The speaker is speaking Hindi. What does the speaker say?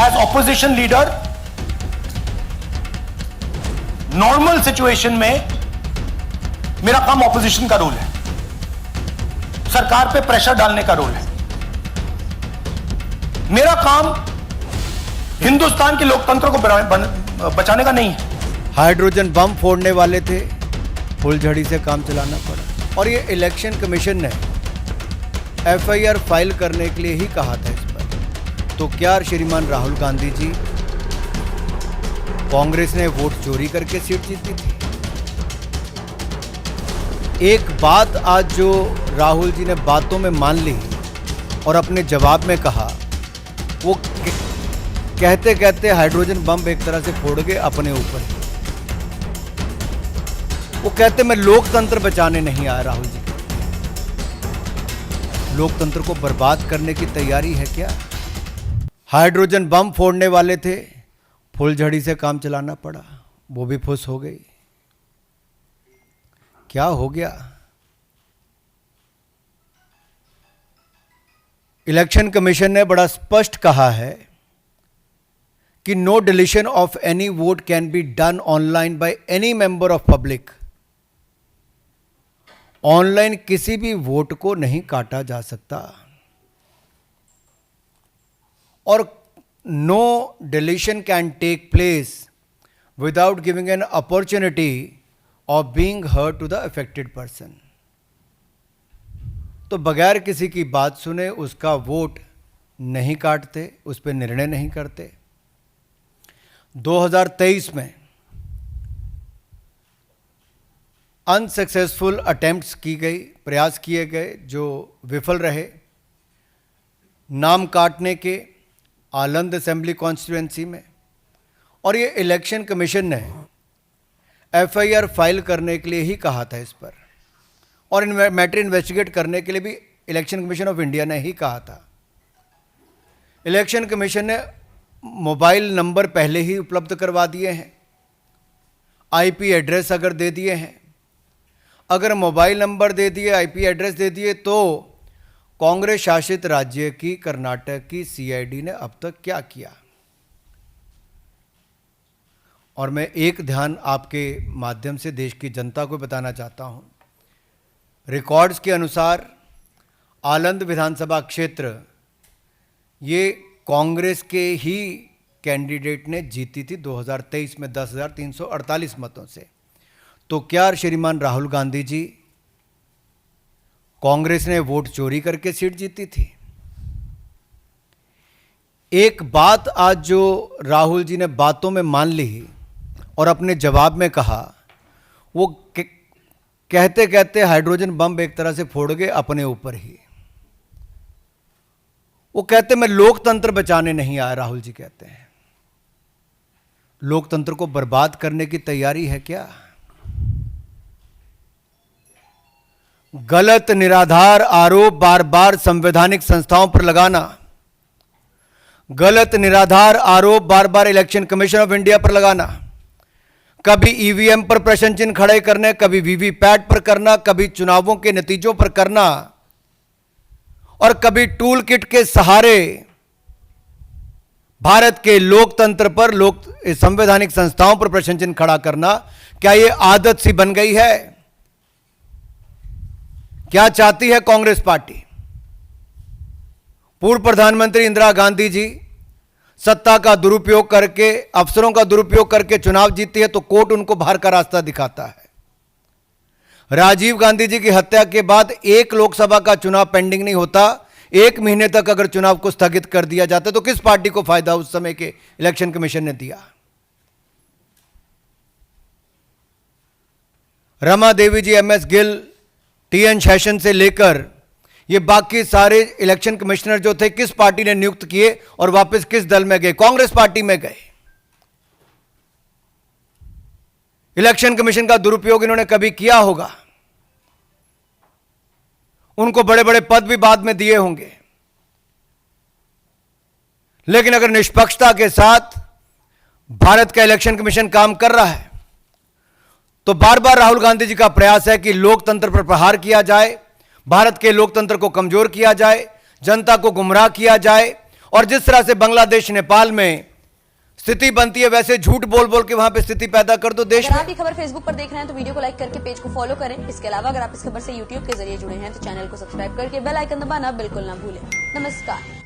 As opposition leader normal situation में मेरा काम ऑपोजिशन का रोल है, सरकार पे प्रेशर डालने का रोल है। मेरा काम हिंदुस्तान के लोकतंत्र को बचाने का नहीं है। हाइड्रोजन बम फोड़ने वाले थे, फुलझड़ी से काम चलाना पड़ा। और ये इलेक्शन कमीशन ने एफआईआर फाइल करने के लिए ही कहा था इस पर। तो क्या श्रीमान राहुल गांधी जी, कांग्रेस ने वोट चोरी करके सीट जीती थी? एक बात आज जो राहुल जी ने बातों में मान ली और अपने जवाब में कहा, वो कहते कहते हाइड्रोजन बम एक तरह से फोड़ गए अपने ऊपर ही। वो कहते मैं लोकतंत्र बचाने नहीं आया। राहुल जी लोकतंत्र को बर्बाद करने की तैयारी है क्या? हाइड्रोजन बम फोड़ने वाले थे, फुलझड़ी से काम चलाना पड़ा, वो भी फुस हो गई। क्या हो गया? इलेक्शन कमीशन ने बड़ा स्पष्ट कहा है कि no deletion of any vote can be done online by any member of public. Online किसी भी वोट को नहीं काटा जा सकता और no deletion can take place without giving an opportunity of being heard to the affected person. तो बगैर किसी की बात सुने उसका वोट नहीं काटते, उस पर निर्णय नहीं करते। 2023 में अनसक्सेसफुल अटेम्प्ट्स की गई, प्रयास किए गए जो विफल रहे, नाम काटने के आलंद असेंबली कॉन्स्टिट्यूएंसी में। और ये इलेक्शन कमीशन ने एफआईआर फाइल करने के लिए ही कहा था इस पर, और मैटर इन्वेस्टिगेट करने के लिए भी इलेक्शन कमीशन ऑफ इंडिया ने ही कहा था। इलेक्शन कमीशन ने मोबाइल नंबर पहले ही उपलब्ध करवा दिए हैं, आईपी एड्रेस अगर दे दिए हैं, अगर मोबाइल नंबर दे दिए, आईपी एड्रेस दे दिए, तो कांग्रेस शासित राज्य की कर्नाटक की सीआईडी ने अब तक क्या किया? और मैं एक ध्यान आपके माध्यम से देश की जनता को बताना चाहता हूं। रिकॉर्ड्स के अनुसार आलंद विधानसभा क्षेत्र ये कांग्रेस के ही कैंडिडेट ने जीती थी 2023 में 10,348 मतों से। तो क्या श्रीमान राहुल गांधी जी, कांग्रेस ने वोट चोरी करके सीट जीती थी? एक बात आज जो राहुल जी ने बातों में मान ली और अपने जवाब में कहा, वो कहते कहते हाइड्रोजन बम एक तरह से फोड़ गए अपने ऊपर ही। वो कहते मैं लोकतंत्र बचाने नहीं आया। राहुल जी कहते हैं लोकतंत्र को बर्बाद करने की तैयारी है क्या? गलत निराधार आरोप बार बार संवैधानिक संस्थाओं पर लगाना, गलत निराधार आरोप बार बार इलेक्शन कमीशन ऑफ इंडिया पर लगाना, कभी ईवीएम पर प्रश्न चिन्ह खड़े करने, कभी वीवीपैट पर करना, कभी चुनावों के नतीजों पर करना, और कभी टूल किट के सहारे भारत के लोकतंत्र पर, संवैधानिक संस्थाओं पर प्रश्न चिन्ह खड़ा करना, क्या यह आदत सी बन गई है? क्या चाहती है कांग्रेस पार्टी? पूर्व प्रधानमंत्री इंदिरा गांधी जी सत्ता का दुरुपयोग करके, अफसरों का दुरुपयोग करके चुनाव जीती है तो कोर्ट उनको बाहर का रास्ता दिखाता है। राजीव गांधी जी की हत्या के बाद एक लोकसभा का चुनाव पेंडिंग नहीं होता, 1 महीने तक अगर चुनाव को स्थगित कर दिया जाता तो किस पार्टी को फायदा उस समय के इलेक्शन कमीशन ने दिया? रमा देवी जी, एमएस गिल, टीएन शेषन से लेकर ये बाकी सारे इलेक्शन कमिश्नर जो थे किस पार्टी ने नियुक्त किए और वापस किस दल में गए? कांग्रेस पार्टी में गए। इलेक्शन कमीशन का दुरुपयोग इन्होंने कभी किया होगा, उनको बड़े बड़े पद भी बाद में दिए होंगे, लेकिन अगर निष्पक्षता के साथ भारत का इलेक्शन कमीशन काम कर रहा है तो बार बार राहुल गांधी जी का प्रयास है कि लोकतंत्र पर प्रहार किया जाए, भारत के लोकतंत्र को कमजोर किया जाए, जनता को गुमराह किया जाए और जिस तरह से बांग्लादेश नेपाल में स्थिति बनती है वैसे झूठ बोल बोल के वहां पे स्थिति पैदा कर दो देश अगर में। आप ये खबर फेसबुक पर देख रहे हैं तो वीडियो को लाइक करके पेज को फॉलो करें। इसके अलावा अगर आप इस खबर से यूट्यूब के जरिए जुड़े हैं तो चैनल को सब्सक्राइब करके बेल आइकन दबाना बिल्कुल ना भूलें। नमस्कार।